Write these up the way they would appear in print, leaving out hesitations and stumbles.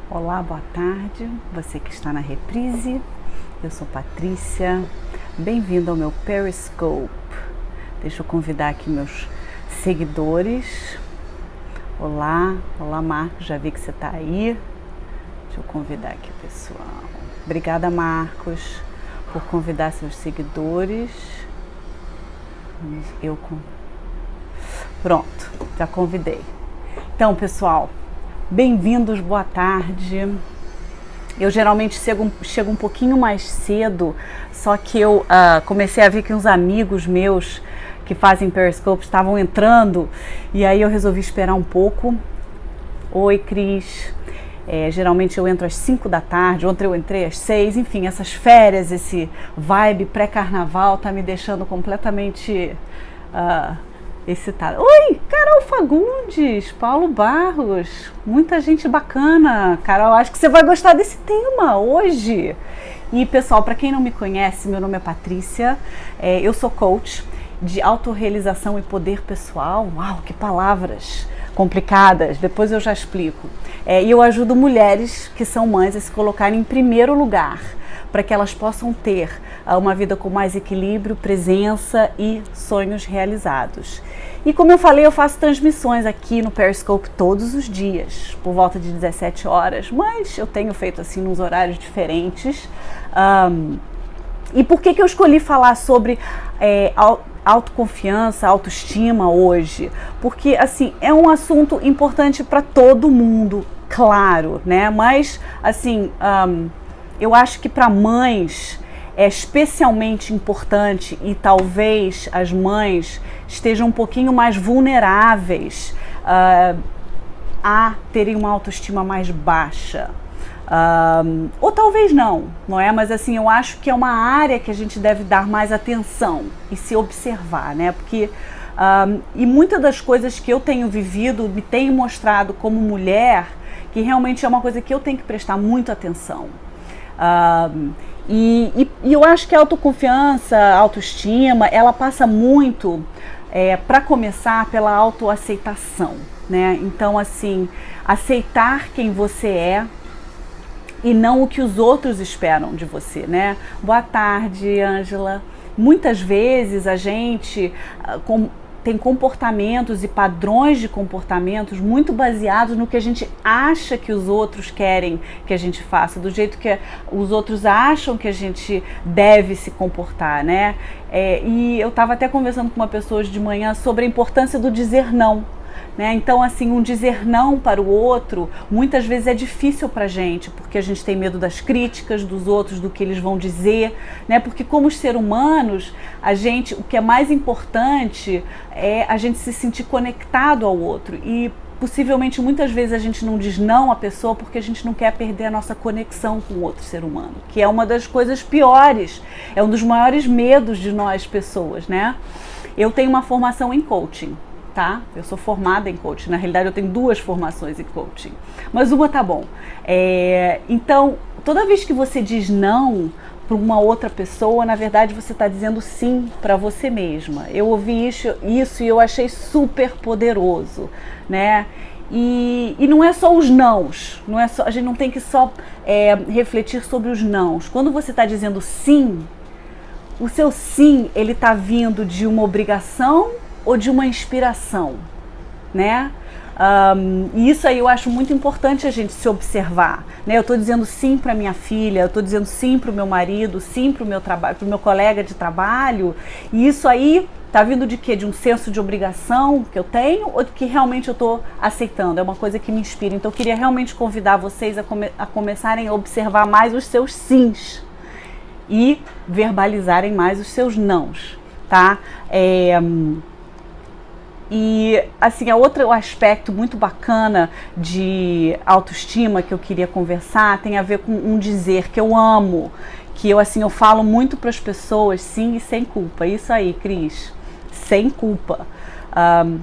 Olá, boa tarde, você que está na reprise, eu sou Patrícia, bem-vindo ao meu Periscope. Deixa eu convidar aqui meus seguidores. Olá Marcos, já vi que você está aí. Deixa eu convidar aqui o pessoal. Obrigada, Marcos, por convidar seus seguidores. Pronto, já convidei. Então, pessoal, bem-vindos, boa tarde. Eu geralmente chego um pouquinho mais cedo, só que eu comecei a ver que uns amigos meus que fazem Periscope estavam entrando e aí eu resolvi esperar um pouco. Oi, Cris. Geralmente eu entro às 5 da tarde, ontem eu entrei às 6, enfim, essas férias, esse vibe pré-carnaval tá me deixando completamente excitada. Oi, Carol Fagundes, Paulo Barros, muita gente bacana. Carol, acho que você vai gostar desse tema hoje. E pessoal, para quem não me conhece, meu nome é Patrícia, eu sou coach de autorrealização e poder pessoal. Uau, que palavras complicadas, depois eu já explico. E eu ajudo mulheres que são mães a se colocarem em primeiro lugar, para que elas possam ter uma vida com mais equilíbrio, presença e sonhos realizados. E como eu falei, eu faço transmissões aqui no Periscope todos os dias, por volta de 17 horas, mas eu tenho feito assim nos horários diferentes. E por que eu escolhi falar sobre autoconfiança, autoestima hoje? Porque assim, é um assunto importante para todo mundo, claro, né? Mas assim, eu acho que para mães é especialmente importante, e talvez as mães estejam um pouquinho mais vulneráveis a terem uma autoestima mais baixa. Ou talvez não é? Mas assim, eu acho que é uma área que a gente deve dar mais atenção e se observar, né? Porque e muitas das coisas que eu tenho vivido me tem mostrado como mulher que realmente é uma coisa que eu tenho que prestar muita atenção. E eu acho que a autoconfiança, a autoestima, ela passa muito, para começar, pela autoaceitação, né? Então, assim, aceitar quem você é e não o que os outros esperam de você, né? Boa tarde, Ângela. Muitas vezes a gente tem comportamentos e padrões de comportamentos muito baseados no que a gente acha que os outros querem que a gente faça, do jeito que os outros acham que a gente deve se comportar, né? E eu estava até conversando com uma pessoa hoje de manhã sobre a importância do dizer não. Né? Então, assim, um dizer não para o outro muitas vezes é difícil para a gente, porque a gente tem medo das críticas dos outros, do que eles vão dizer, né? Porque como seres humanos, o que é mais importante é a gente se sentir conectado ao outro, e possivelmente muitas vezes a gente não diz não à pessoa porque a gente não quer perder a nossa conexão com o outro ser humano, que é uma das coisas piores, é um dos maiores medos de nós pessoas, né? Eu tenho uma formação em coaching. Tá? Eu sou formada em coaching, na realidade eu tenho 2 formações em coaching, mas uma tá bom. Então, toda vez que você diz não para uma outra pessoa, na verdade você está dizendo sim para você mesma. Eu ouvi isso e eu achei super poderoso, né? E não é só os nãos, a gente não tem que só refletir sobre os nãos. Quando você está dizendo sim, o seu sim, ele está vindo de uma obrigação ou de uma inspiração, né? E isso aí eu acho muito importante a gente se observar, né? Eu estou dizendo sim para minha filha, eu estou dizendo sim para o meu marido, sim para o meu trabalho, para o meu colega de trabalho, e isso aí tá vindo de quê? De um senso de obrigação que eu tenho, ou de que realmente eu estou aceitando? É uma coisa que me inspira. Então eu queria realmente convidar vocês a começarem a observar mais os seus sims e verbalizarem mais os seus nãos, tá? E assim, outro aspecto muito bacana de autoestima que eu queria conversar tem a ver com um dizer que eu amo, que eu falo muito para as pessoas, sim, e sem culpa. Isso aí, Cris, sem culpa.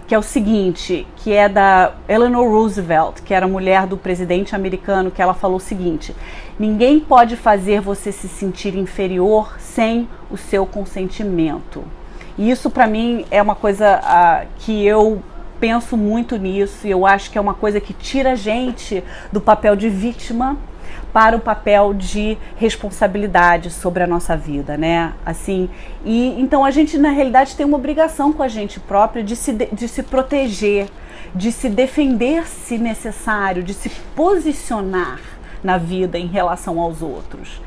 Que é o seguinte, que é da Eleanor Roosevelt, que era mulher do presidente americano, que ela falou o seguinte: ninguém pode fazer você se sentir inferior sem o seu consentimento. E isso para mim é uma coisa que eu penso muito nisso e eu acho que é uma coisa que tira a gente do papel de vítima para o papel de responsabilidade sobre a nossa vida, né? Assim, e então a gente na realidade tem uma obrigação com a gente própria de se proteger, de se defender se necessário, de se posicionar na vida em relação aos outros.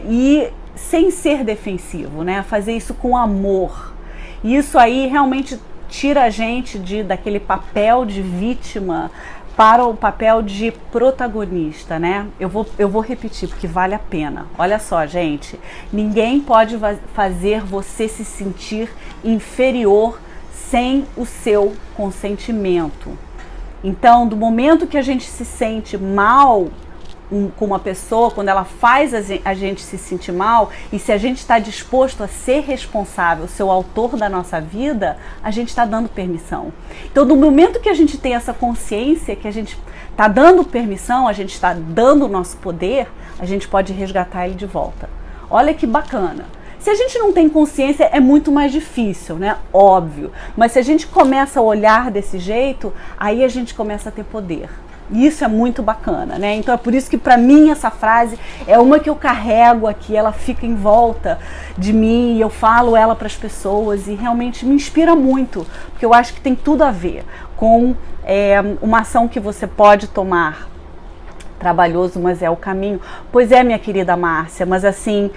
E sem ser defensivo, né? Fazer isso com amor. E isso aí realmente tira a gente daquele papel de vítima para o papel de protagonista, né? Eu vou repetir porque vale a pena. Olha só, gente, ninguém pode fazer você se sentir inferior sem o seu consentimento. Então, do momento que a gente se sente mal com uma pessoa, quando ela faz a gente se sentir mal, e se a gente está disposto a ser responsável, ser o autor da nossa vida, a gente está dando permissão. Então, no momento que a gente tem essa consciência, que a gente está dando permissão, a gente está dando o nosso poder, a gente pode resgatar ele de volta. Olha que bacana. Se a gente não tem consciência, é muito mais difícil, né? Óbvio. Mas se a gente começa a olhar desse jeito, aí a gente começa a ter poder. Isso é muito bacana, né? Então é por isso que para mim essa frase é uma que eu carrego aqui, ela fica em volta de mim, eu falo ela para as pessoas e realmente me inspira muito, porque eu acho que tem tudo a ver com uma ação que você pode tomar. Trabalhoso, mas é o caminho. Pois é, minha querida Márcia, mas assim,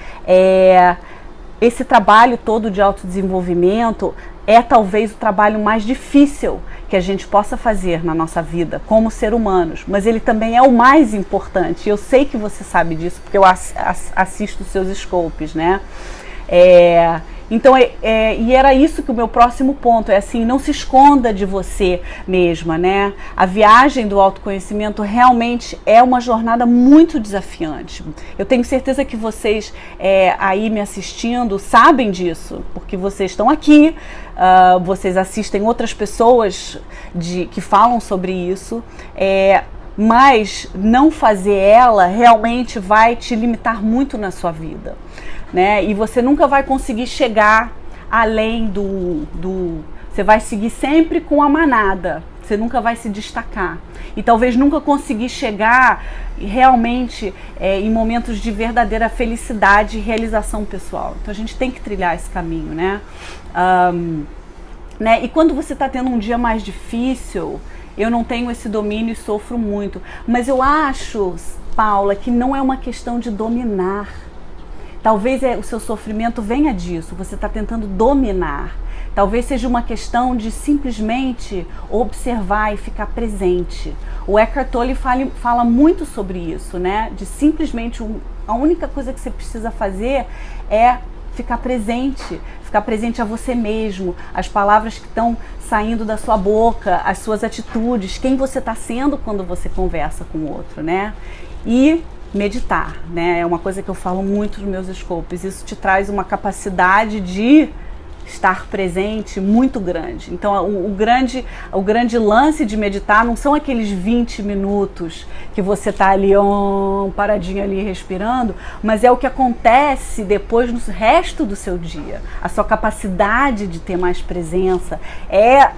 esse trabalho todo de autodesenvolvimento é talvez o trabalho mais difícil que a gente possa fazer na nossa vida como ser humanos, mas ele também é o mais importante. Eu sei que você sabe disso porque eu assisto os seus scopes, né? Então, e era isso que o meu próximo ponto é assim, não se esconda de você mesma, né? A viagem do autoconhecimento realmente é uma jornada muito desafiante. Eu tenho certeza que vocês aí me assistindo sabem disso, porque vocês estão aqui, vocês assistem outras pessoas que falam sobre isso, mas não fazer ela realmente vai te limitar muito na sua vida. Né? E você nunca vai conseguir chegar além você vai seguir sempre com a manada, você nunca vai se destacar e talvez nunca conseguir chegar realmente em momentos de verdadeira felicidade e realização pessoal. Então a gente tem que trilhar esse caminho, né? E quando você está tendo um dia mais difícil, eu não tenho esse domínio e sofro muito, mas eu acho, Paula, que não é uma questão de dominar. Talvez o seu sofrimento venha disso, você está tentando dominar. Talvez seja uma questão de simplesmente observar e ficar presente. O Eckhart Tolle fala muito sobre isso, né? De simplesmente, a única coisa que você precisa fazer é ficar presente a você mesmo, as palavras que estão saindo da sua boca, as suas atitudes, quem você está sendo quando você conversa com o outro, né? E meditar, né? É uma coisa que eu falo muito nos meus scopes. Isso te traz uma capacidade de estar presente muito grande. Então o grande lance de meditar não são aqueles 20 minutos que você está ali paradinho ali respirando, mas é o que acontece depois no resto do seu dia. A sua capacidade de ter mais presença é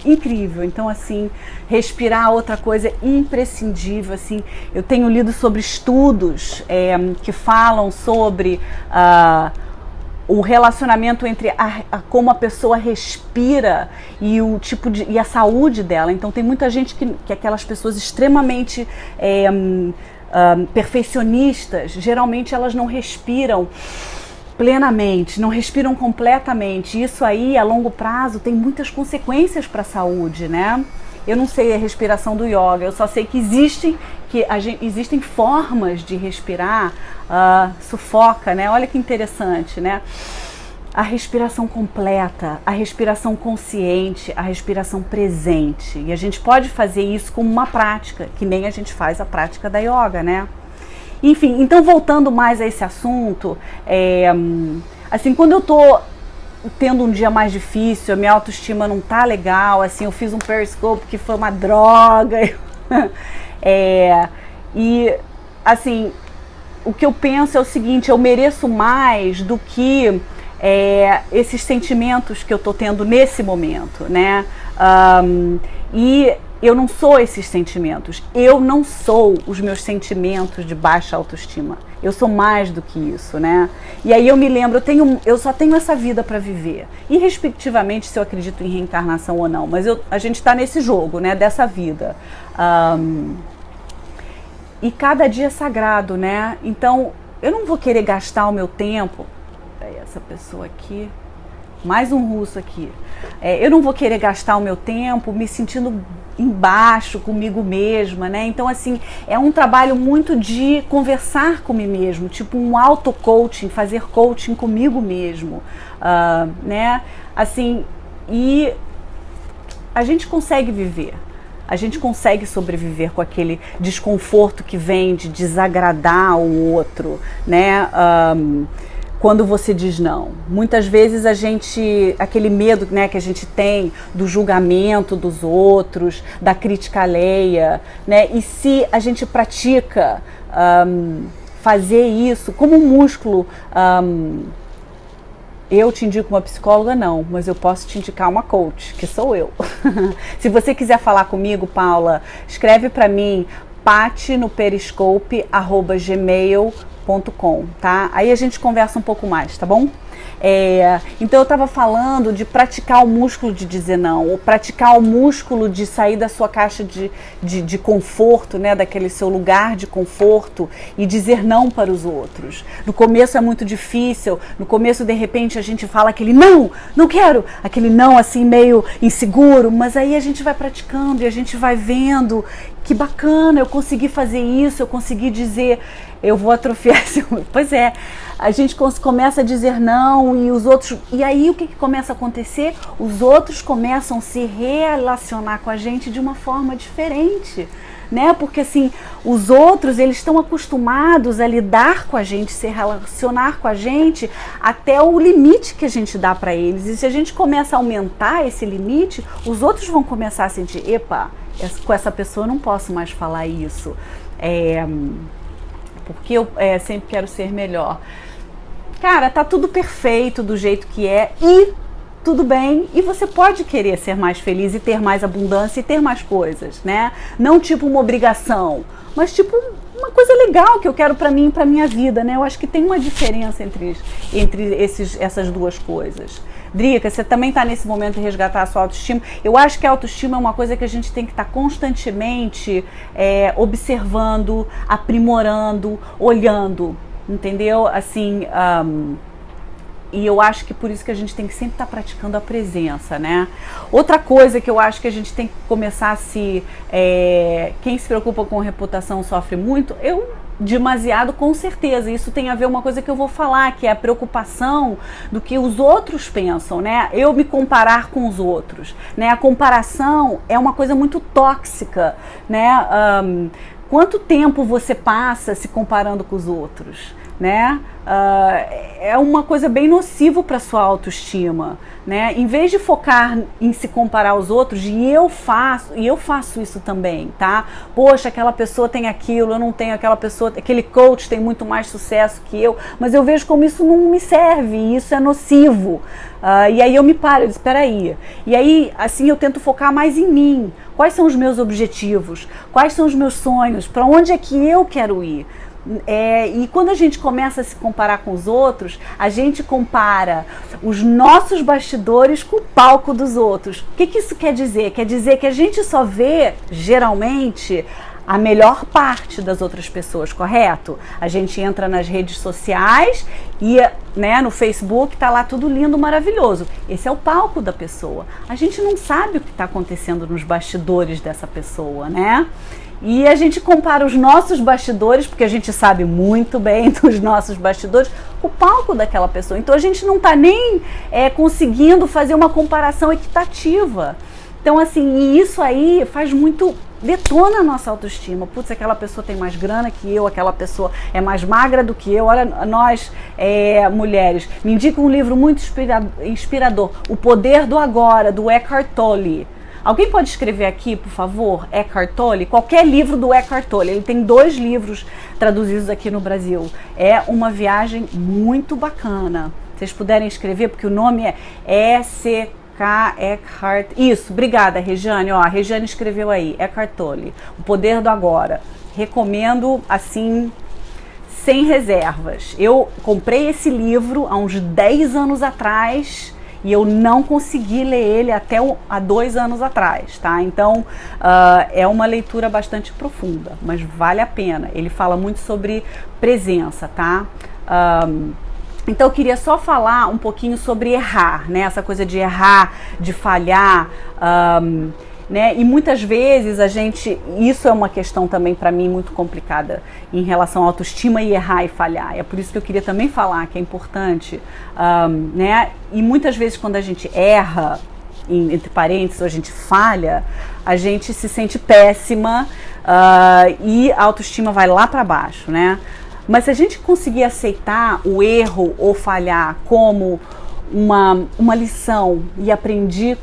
incrível. Então, assim, respirar outra coisa imprescindível. Assim, eu tenho lido sobre estudos que falam sobre o relacionamento entre como a pessoa respira e o tipo e a saúde dela. Então tem muita gente que aquelas pessoas extremamente perfeccionistas, geralmente elas não respiram plenamente, não respiram completamente. Isso aí, a longo prazo, tem muitas consequências para a saúde, né? Eu não sei a respiração do yoga, eu só sei que existem formas de respirar, sufoca, né? Olha que interessante, né? A respiração completa, a respiração consciente, a respiração presente. E a gente pode fazer isso como uma prática, que nem a gente faz a prática da yoga, né? Enfim, então voltando mais a esse assunto, assim, quando eu tô tendo um dia mais difícil, a minha autoestima não tá legal, assim, eu fiz um Periscope que foi uma droga, e assim, o que eu penso é o seguinte, eu mereço mais do que esses sentimentos que eu tô tendo nesse momento, né? E eu não sou esses sentimentos. Eu não sou os meus sentimentos de baixa autoestima. Eu sou mais do que isso, né? E aí eu me lembro, eu só tenho essa vida para viver. E respectivamente se eu acredito em reencarnação ou não. Mas a gente está nesse jogo, né? Dessa vida. E cada dia é sagrado, né? Então eu não vou querer gastar o meu tempo. Essa pessoa aqui... Mais um russo aqui. Eu não vou querer gastar o meu tempo me sentindo embaixo comigo mesma, né? Então, assim, é um trabalho muito de conversar comigo mesmo, tipo um auto-coaching, fazer coaching comigo mesmo, né? Assim, e a gente consegue viver. A gente consegue sobreviver com aquele desconforto que vem de desagradar o outro, né? Quando você diz não. Muitas vezes aquele medo, né, que a gente tem do julgamento dos outros, da crítica alheia, né? E se a gente pratica fazer isso como um músculo, eu te indico uma psicóloga não, mas eu posso te indicar uma coach, que sou eu. Se você quiser falar comigo, Paula, escreve para mim patinoperiscope@gmail.com, tá? Aí a gente conversa um pouco mais, tá bom? Então eu estava falando de praticar o músculo de dizer não, ou praticar o músculo de sair da sua caixa de conforto, né, daquele seu lugar de conforto e dizer não para os outros. No começo é muito difícil, no começo de repente a gente fala aquele não, não quero, aquele não assim meio inseguro, mas aí a gente vai praticando e a gente vai vendo que bacana, eu consegui fazer isso, eu consegui dizer, eu vou atrofiar esse... Pois é, a gente começa a dizer não e os outros... E aí o que começa a acontecer? Os outros começam a se relacionar com a gente de uma forma diferente, né? Porque assim, os outros, eles estão acostumados a lidar com a gente, se relacionar com a gente até o limite que a gente dá para eles. E se a gente começa a aumentar esse limite, os outros vão começar a sentir, epa, com essa pessoa eu não posso mais falar isso, porque eu sempre quero ser melhor. Cara, tá tudo perfeito do jeito que é e tudo bem, e você pode querer ser mais feliz e ter mais abundância e ter mais coisas, né? Não tipo uma obrigação, mas tipo uma coisa legal que eu quero pra mim e pra minha vida, né? Eu acho que tem uma diferença entre essas duas coisas. Drica, você também está nesse momento de resgatar a sua autoestima. Eu acho que a autoestima é uma coisa que a gente tem que estar constantemente observando, aprimorando, olhando, entendeu? Assim, e eu acho que por isso que a gente tem que sempre estar praticando a presença, né? Outra coisa que eu acho que a gente tem que começar a quem se preocupa com reputação sofre muito, demasiado, com certeza. Isso tem a ver uma coisa que eu vou falar, que é a preocupação do que os outros pensam, né? Eu me comparar com os outros, né? A comparação é uma coisa muito tóxica, né? Quanto tempo você passa se comparando com os outros, né? É uma coisa bem nociva para sua autoestima, né? Em vez de focar em se comparar aos outros, e eu faço isso também, tá? Poxa, aquela pessoa tem aquilo, eu não tenho, aquela pessoa, aquele coach tem muito mais sucesso que eu, mas eu vejo como isso não me serve, e isso é nocivo. E aí eu me paro, eu disse, espera aí. E aí, assim, eu tento focar mais em mim. Quais são os meus objetivos? Quais são os meus sonhos? Para onde é que eu quero ir? E quando a gente começa a se comparar com os outros, a gente compara os nossos bastidores com o palco dos outros. O que isso quer dizer? Quer dizer que a gente só vê, geralmente, a melhor parte das outras pessoas, correto? A gente entra nas redes sociais e, né, no Facebook tá lá tudo lindo, maravilhoso. Esse é o palco da pessoa. A gente não sabe o que está acontecendo nos bastidores dessa pessoa, né? E a gente compara os nossos bastidores, porque a gente sabe muito bem dos nossos bastidores, o palco daquela pessoa. Então a gente não está nem conseguindo fazer uma comparação equitativa. Então assim, e isso aí faz muito, detona a nossa autoestima. Putz, aquela pessoa tem mais grana que eu, aquela pessoa é mais magra do que eu. Olha, nós mulheres, me indica um livro muito inspirador, O Poder do Agora, do Eckhart Tolle. Alguém pode escrever aqui, por favor, Eckhart Tolle? Qualquer livro do Eckhart Tolle. Ele tem 2 livros traduzidos aqui no Brasil. É uma viagem muito bacana. Se vocês puderem escrever, porque o nome é K. Eckhart. Isso, obrigada, Regiane. Ó, a Regiane escreveu aí, Eckhart Tolle, O Poder do Agora. Recomendo, assim, sem reservas. Eu comprei esse livro há uns 10 anos atrás e eu não consegui ler ele até há 2 anos atrás, tá? Então, é uma leitura bastante profunda, mas vale a pena. Ele fala muito sobre presença, tá? Então eu queria só falar um pouquinho sobre errar, né? Essa coisa de errar, de falhar, né? E muitas vezes isso é uma questão também para mim muito complicada em relação à autoestima e errar e falhar. É por isso que eu queria também falar que é importante, né? E muitas vezes quando a gente erra, entre parênteses, ou a gente falha, a gente se sente péssima e a autoestima vai lá para baixo, né? Mas se a gente conseguir aceitar o erro ou falhar como uma lição e aprender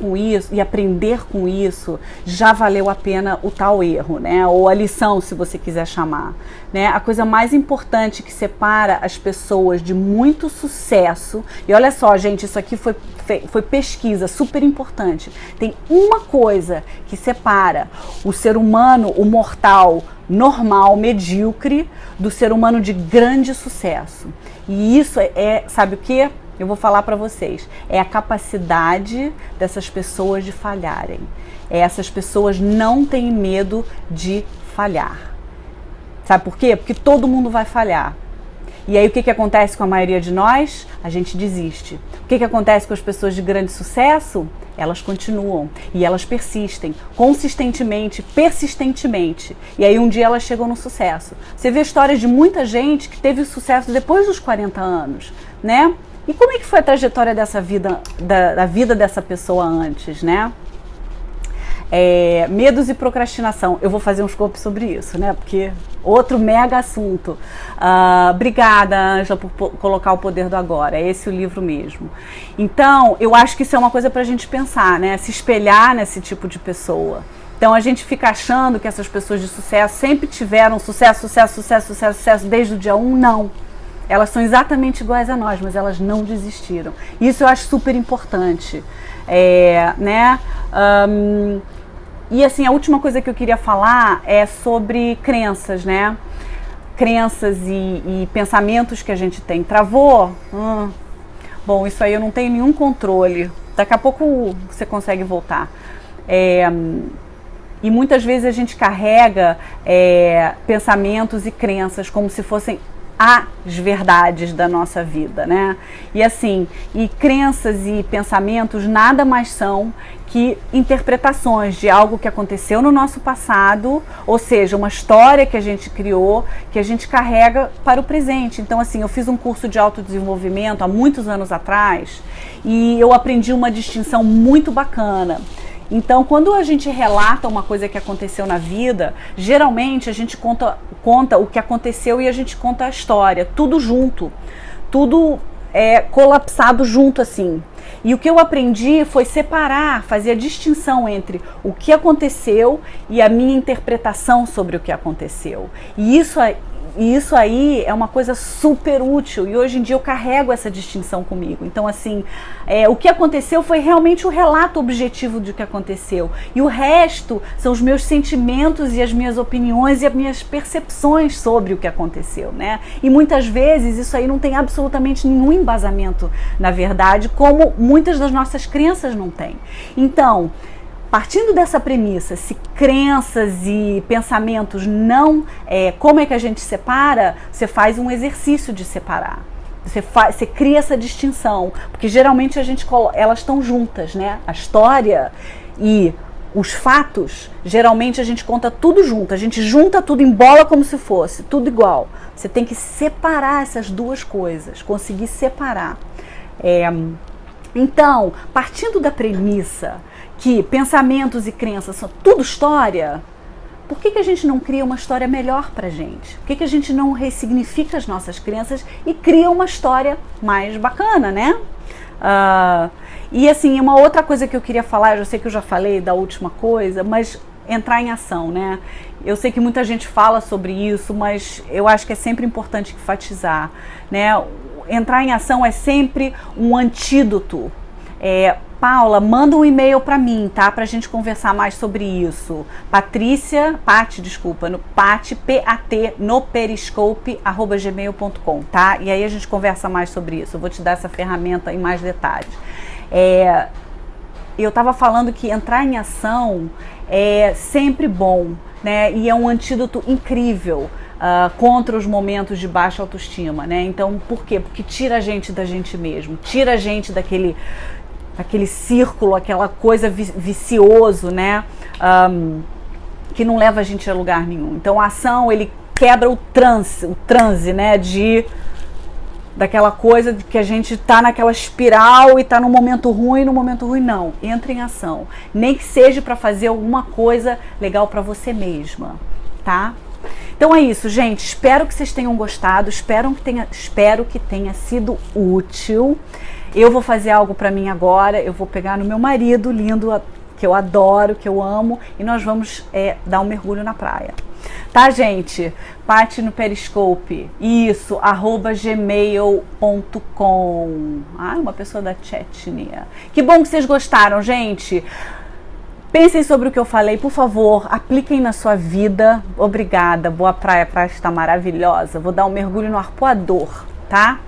com isso, já valeu a pena o tal erro, né? Ou a lição, se você quiser chamar, né? A coisa mais importante que separa as pessoas de muito sucesso, e olha só, gente, isso aqui foi pesquisa super importante. Tem uma coisa que separa o ser humano, o mortal, normal, medíocre, do ser humano de grande sucesso. E isso sabe o quê? Eu vou falar para vocês, é a capacidade dessas pessoas de falharem. Essas pessoas não têm medo de falhar. Sabe por quê? Porque todo mundo vai falhar. E aí o que acontece com a maioria de nós? A gente desiste. O que acontece com as pessoas de grande sucesso? Elas continuam e elas persistem, consistentemente, persistentemente. E aí um dia elas chegam no sucesso. Você vê histórias de muita gente que teve sucesso depois dos 40 anos, né? E como é que foi a trajetória dessa vida, da vida dessa pessoa antes, né? Medos e procrastinação. Eu vou fazer um scope sobre isso, né? Porque outro mega assunto. Obrigada, Ângela, por colocar O Poder do Agora. É esse o livro mesmo. Então, eu acho que isso é uma coisa pra gente pensar, né? Se espelhar nesse tipo de pessoa. Então, a gente fica achando que essas pessoas de sucesso sempre tiveram sucesso desde o dia 1. Não. Elas são exatamente iguais a nós, mas elas não desistiram. Isso eu acho super importante, né? E assim, a última coisa que eu queria falar é sobre crenças, né? Crenças e pensamentos que a gente tem. Travou? Bom, isso aí eu não tenho nenhum controle. Daqui a pouco você consegue voltar. E muitas vezes a gente carrega pensamentos e crenças como se fossem as verdades da nossa vida, né? E assim, crenças e pensamentos nada mais são que interpretações de algo que aconteceu no nosso passado, ou seja, uma história que a gente criou, que a gente carrega para o presente. Então assim, eu fiz um curso de autodesenvolvimento há muitos anos atrás e eu aprendi uma distinção muito bacana. Então, quando a gente relata uma coisa que aconteceu na vida, geralmente a gente conta o que aconteceu e a gente conta a história, tudo junto, tudo colapsado junto assim. E o que eu aprendi foi separar, fazer a distinção entre o que aconteceu e a minha interpretação sobre o que aconteceu. E isso aí é uma coisa super útil e hoje em dia eu carrego essa distinção comigo. Então assim, o que aconteceu foi realmente o relato objetivo do que aconteceu e o resto são os meus sentimentos e as minhas opiniões e as minhas percepções sobre o que aconteceu, né? E muitas vezes isso aí não tem absolutamente nenhum embasamento na verdade, como muitas das nossas crenças não têm. Então, partindo dessa premissa, se crenças e pensamentos não... como é que a gente separa? Você faz um exercício de separar. Você cria essa distinção. Porque geralmente elas estão juntas, né? A história e os fatos, geralmente a gente conta tudo junto. A gente junta tudo, embola como se fosse, tudo igual. Você tem que separar essas duas coisas, conseguir separar. Então, partindo da premissa que pensamentos e crenças são tudo história, por que a gente não cria uma história melhor pra gente? Por que a gente não ressignifica as nossas crenças e cria uma história mais bacana, né? E assim, uma outra coisa que eu queria falar, eu sei que eu já falei da última coisa, mas entrar em ação, né? Eu sei que muita gente fala sobre isso, mas eu acho que é sempre importante enfatizar, né? Entrar em ação é sempre um antídoto Paula, manda um e-mail para mim, tá? Pra gente conversar mais sobre isso. Paty, no periscope, @gmail.com, tá? E aí a gente conversa mais sobre isso. Eu vou te dar essa ferramenta em mais detalhes. Eu tava falando que entrar em ação é sempre bom, né? E é um antídoto incrível contra os momentos de baixa autoestima, né? Então, por quê? Porque tira a gente da gente mesmo, tira a gente daquele círculo, aquela coisa vicioso, né? Que não leva a gente a lugar nenhum. Então, a ação, ele quebra o transe, né? Daquela coisa de que a gente tá naquela espiral e tá no momento ruim, não. Entra em ação. Nem que seja para fazer alguma coisa legal para você mesma, tá? Então é isso, gente. Espero que vocês tenham gostado. Espero que tenha sido útil. Eu vou fazer algo para mim agora. Eu vou pegar no meu marido lindo, que eu adoro, que eu amo, e nós vamos dar um mergulho na praia. Tá, gente? Paty no Periscope. Isso, @gmail.com. Uma pessoa da Chechnya. Que bom que vocês gostaram, gente. Pensem sobre o que eu falei, por favor, apliquem na sua vida. Obrigada, boa praia, a praia está maravilhosa. Vou dar um mergulho no arpoador, tá?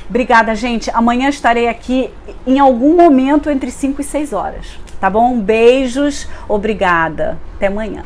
Obrigada, gente. Amanhã estarei aqui em algum momento entre 5 e 6 horas, tá bom? Beijos, obrigada. Até amanhã.